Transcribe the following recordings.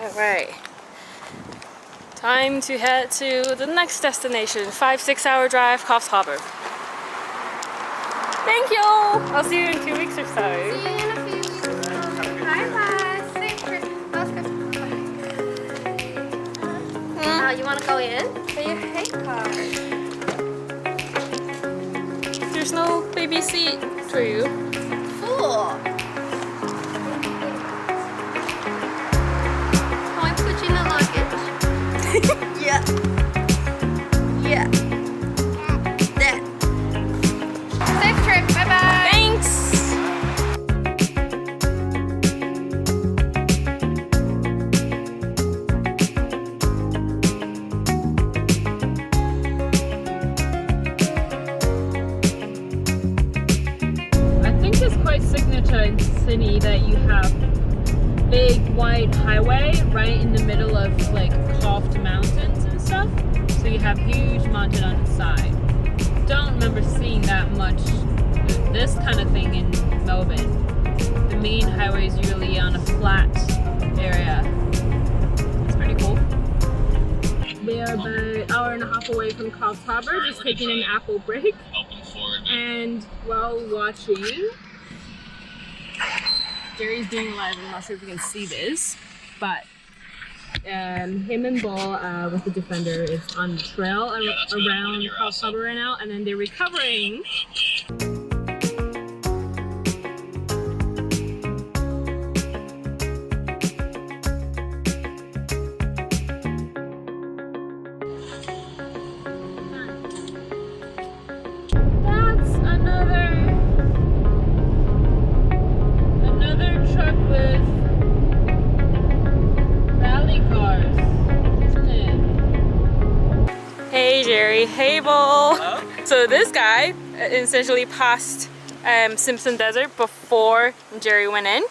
Alright. Time to head to the next destination. 5-6 hour drive, Coffs Harbour. Thank you! I'll see you in 2 weeks or so. See you in a few weeks. Bye-bye. Safe trip. Let's go. You want to go in for your hate card? There's no baby seat for you. Cool. Can I put you in the luggage? Yeah. Yeah. That. Safe trip. Bye-bye. Thanks! I think it's quite signature in Sydney that you have big wide highway right in the middle of like carved mountains and stuff. So you have huge mountain on the side. Don't remember seeing that much this kind of thing in Melbourne. The main highway is usually on a flat area. It's pretty cool. We are about an hour and a half away from Coffs Harbour, just taking an apple break. And while watching, Jerry's doing live. I'm not sure if you can see this, but him and Beau with the Defender is on the trail around Coffs Harbour right now, and then they're recovering. That's another truck with rally cars, isn't it? Hey Jerry, hey Beau. Hello? So this guy essentially passed Simpson Desert before Jerry went in.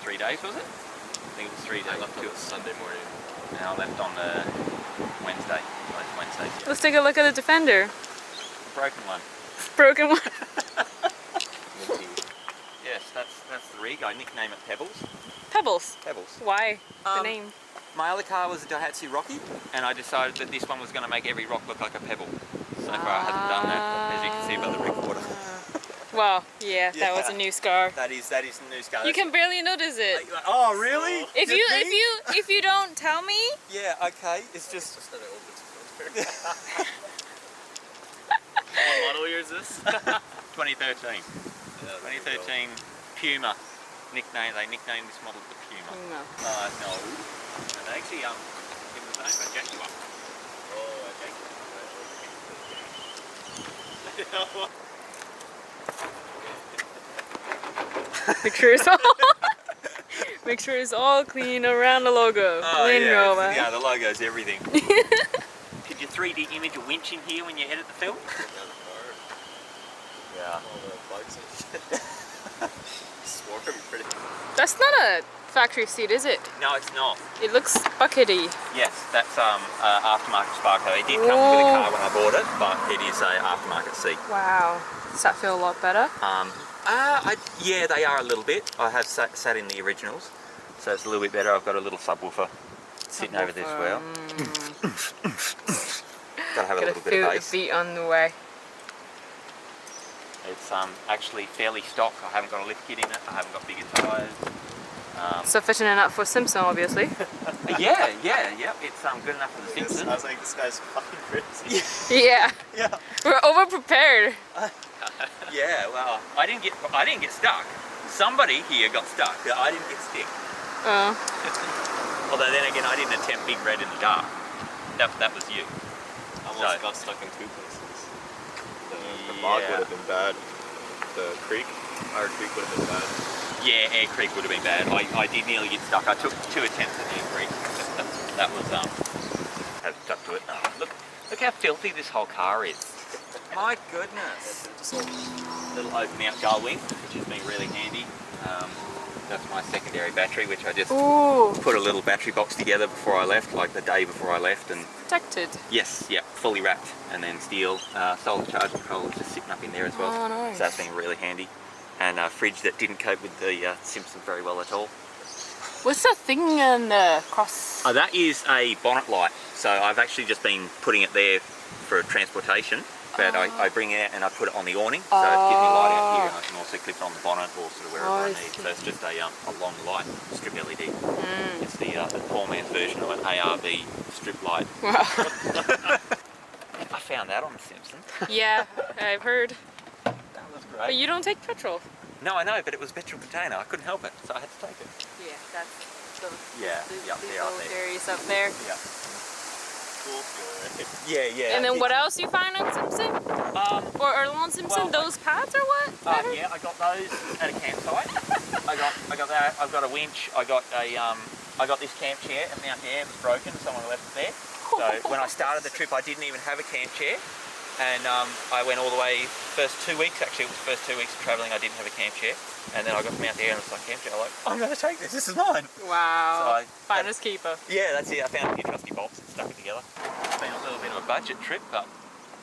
3 days was it? I think it was 3 days. I left on Sunday morning. And I left on the Wednesday. Last Wednesday. Yeah. Let's take a look at the Defender. Broken one. Broken one. Yes, that's the rig. I nickname it Pebbles. Pebbles. Pebbles. Why the name? My other car was a Daihatsu Rocky, and I decided that this one was going to make every rock look like a pebble. So far, I haven't done that, as you can see by the recorder. Well, yeah, that was a new scar. That is the new scar. You can barely notice it. Oh, really? If you don't tell me. Yeah, okay. It's just. What model year is this? 2013. 2013 Puma. They nicknamed this model the Puma. No. No. And they actually give the name a Jaguar. Oh, Make sure it's all clean around the logo. Oh, Clean yeah, Rover. yeah, the logo's everything. Could you 3D image a winch in here when you edit the film? Yeah. That's not a factory seat, is it? No, it's not. It looks buckety. Yes, that's aftermarket Sparko. It did come with a car when I bought it, but it is a aftermarket seat. Wow. Does that feel a lot better? Yeah, they are a little bit. I have sat in the originals, so it's a little bit better. I've got a little subwoofer sitting over there as well. Gotta have a little bit of bass. The beat on the way. It's actually fairly stock. I haven't got a lift kit in it. I haven't got bigger tyres. Sufficient enough for Simpson, obviously. Yeah. It's good enough for the Simpsons. I was like, this guy's fucking crazy. Yeah. Yeah. We're over prepared. Yeah. Well, I didn't get stuck. Somebody here got stuck. I didn't get stick. Oh. Although then again, I didn't attempt Big Red in the dark. That was you. I almost got stuck in 2 places. The bog would have been bad. The creek, our creek would have been bad. Yeah, Air Creek would have been bad. I did nearly get stuck. I took 2 attempts at Air Creek. That was have stuck to it. Look how filthy this whole car is. My goodness. Little open out gull wing, which has been really handy. That's my secondary battery, which I just put a little battery box together before I left, like the day before I left, and Protected. yes, yeah, fully wrapped, and then steel solar charge controller just sitting up in there as well. Oh, nice. So that's been really handy. And a fridge that didn't cope with the Simpson very well at all. What's the thing in the cross? Oh, that is a bonnet light. So I've actually just been putting it there for transportation. But I bring it out and I put it on the awning, so it gives me light out here, and I can also clip it on the bonnet or sort of wherever I need. So it's just a long light strip LED. It's the poor man's version of an ARB strip light. Wow. I found that on The Simpsons. Yeah, I've heard. That was great. But you don't take petrol. No, I know, but it was a petrol container. I couldn't help it, so I had to take it. Yeah, that's the Up there. areas up there. Yeah. Yeah. And then what else you find on Simpson? Or on Simpson? well, those pads or what? Yeah, I got those at a campsite. I got that. I've got a winch. I got this camp chair at Mount Air. It was broken. Someone left it there. So when I started the trip, I didn't even have a camp chair, and I went all the way. First 2 weeks, actually, it was the first 2 weeks of travelling. I didn't have a camp chair, and then I got to Mount Air and it was like camp chair. I'm like, I'm going to take this. This is mine. Wow. So Finders keeper. Yeah, that's it. I found a few trusty bolts and stuck it together. It's been a little bit of a budget trip, but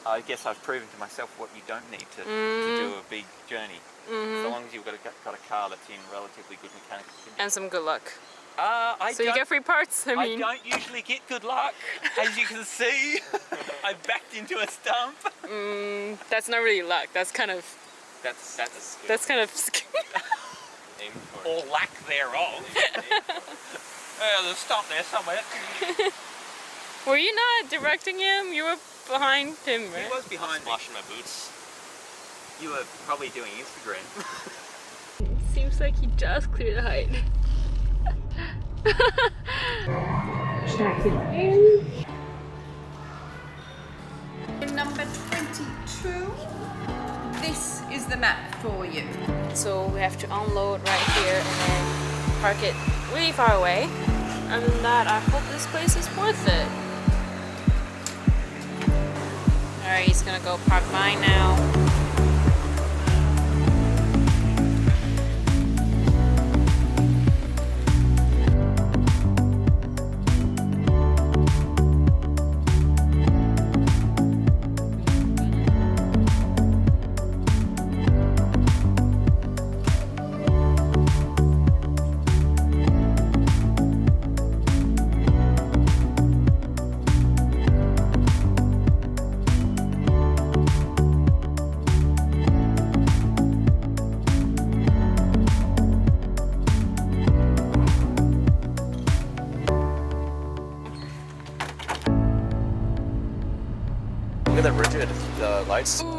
I guess I've proven to myself what you don't need to do a big journey. So long as you've got a car that's in relatively good mechanical condition. And some good luck. So you get free parts, I mean. I don't usually get good luck. As you can see, I backed into a stump. That's not really luck. That's kind of... That's a skill. That's kind of... Aim for it. Or lack thereof. There's a stump there somewhere. Were you not directing him? You were behind him, right? He was behind me. Washing my boots. You were probably doing Instagram. Seems like he just cleared the height. Check it in. Number 22. This is the map for you. So we have to unload right here and then park it really far away. Other than that, I hope this place is worth it. Alright, he's gonna go park mine now. Look at that rigid lights. Ooh,